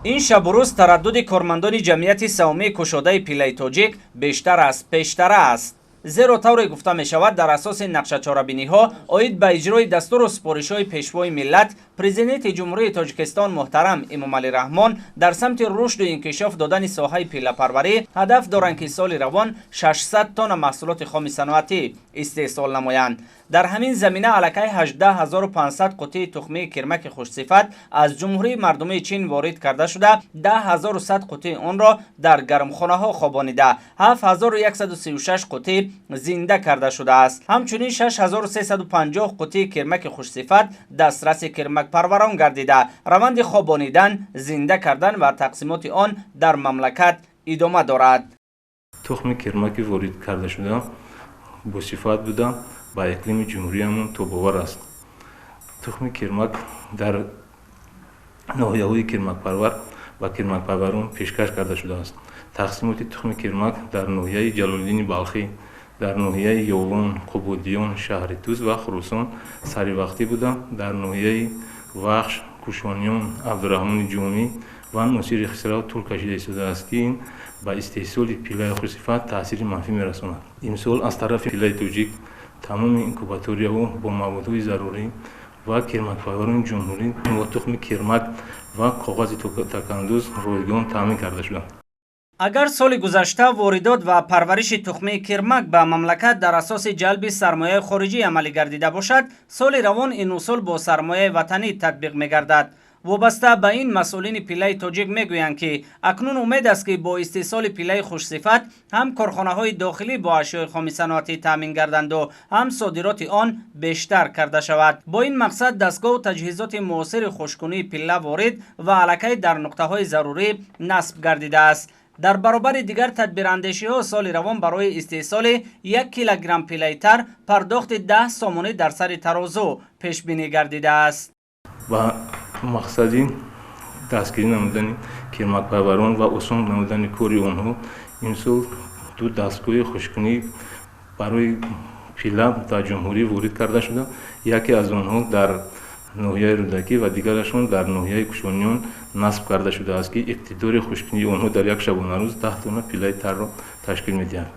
این شب و روز تردد کارمندان جمعیت سهامی کشاده پله توجیک بیشتر از پیشتر است. زیرا طوری گفته می شود در اساس نقشه چاره‌بینی ها آید به اجرای دستور و سپارش های پیشوای ملت، پرزیدنت جمهوری تاجیکستان محترم امامعلی رحمان در سمت رشد و انکشاف دادن ساحه پله پروری هدف دارند که سال روان 600 تن محصولات خام صنعتی استحصال نمایند. در همین زمینه علاکه 18500 قطعه تخمه کرمک خوشصفت از جمهوری مردمی چین وارد کرده شده، 10100 قطعه آن را در گرمخانه ها خوابانیده، 7136 قطعه زنده کرده شده است. همچنین 6350 قطعه کرمک خوشصفت دسترس کرمک پروران گردیده، روند خوابانیدن، زنده کردن و تقسیمات آن در مملکت ادامه دارد. تخم کرمکی وارد کرده شده با صفت بوده با اقلیم جمهوریمون توباور است. تخم کرمک در ناحیه‌های کرمک پرور و کرمک پروران پیشکش کرده شده است. تقسیمات تخم کرمک در ناحیه جلال‌الدین بلخی، در ناحیه یوان، قبودیان، شهر توس و خراسان سری وقتی بوده. در ناحیه وخش، کوشانیان، عبدالرحمن جومی و ناصر خسرو طول کشیده شده است که این با استحصال پله خوشصفت تاثیر منفی می‌رساند. امسال از طرف پله توجیک تمام اینکوباتوریا و با موادهای ضروری و کرمک پروران جمهوری و تخم کرمک و کاغذ تکاندوز رойгон تامین کرده شده. اگر سال گذشته واردات و پرورش تخمه کرمک به مملکت در اساس جلب سرمایه خارجی عملی گردیده باشد، سال روان این اصول با سرمایه وطنی تطبیق می‌گردد. وابسته به این مسئولین پله توجیک میگویند که اکنون امید است که با استحصال پله خوشصفت هم کارخانه های داخلی با اشیاء خام صنعتی تامین گردند و هم صادرات آن بیشتر کرده شود. با این مقصد دستگاه و تجهیزات معاصر خشککنی پله وارد و علاکه در نقطه های ضروری نصب گردیده است. در برابر دیگر تدبیراندیشی ها سال روان برای استحصال 1 کیلوگرم پله تر پرداخت 10 سامانه در سر ترازو پیش بینی گردیده است. و مقصدی دستگیری نمودن کرمک پروران و آسان نمودن کاری آنها امسال دو دستگاه خشککنی برای پله در جمهوری وارد کرده شده. یکی از آنها در ناحیه رودکی و دیگرشون در ناحیه کوشانیان نصب کرده شده است که اقتدار خشککنی آنها در یک شبانه روز 10 تن پله تر را تشکیل می‌دهد.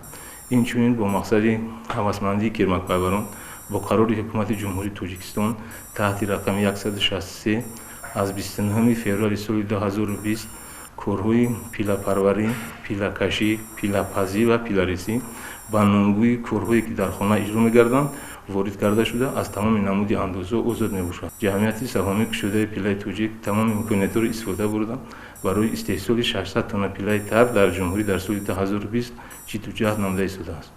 این چنین با مقصد هوسمندی کرمک پروران با قرار حکومت جمهوری تاجیکستان تحت رقم 163 از 29 فوریه سال 2020 کارهای پله پروری، پله کشی، پله پزی و پله ریسی با نامگوی کارهایی که در خانه اجرا می‌گردند وارد کرده شده از تمام نمود اندازه آزاد می‌باشد. جمعیت سهامی کشاده پله توجیک تمام امکانات را استفاده بردند برای استحصال 600 تن پله تر در جمهوری در سال 2020 جد و جهد نموده شده است.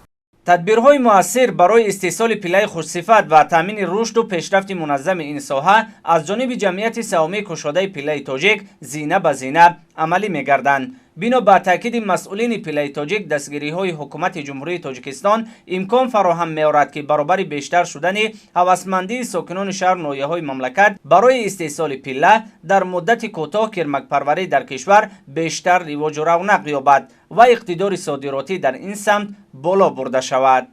تدبیرهای مؤثر برای استحصال پله خوشصفت و تامین رشد و پیشرفت منظم این ساحه از جانب جمعیت سهامی کشاده پله توجیک زینه به زینه عملی می‌گردند. بنا به تاکید مسئولین پله توجیک دستگیری های حکومت جمهوری تاجیکستان امکان فراهم می‌آورد که برابر بیشتر شدن هوسمندی ساکنان شهر ناحیه‌های مملکت برای استحصال پله در مدت کوتاه کرمک پروری در کشور بیشتر رواج و رونق یابد و اقتدار صادراتی در این سمت بالا برده شود.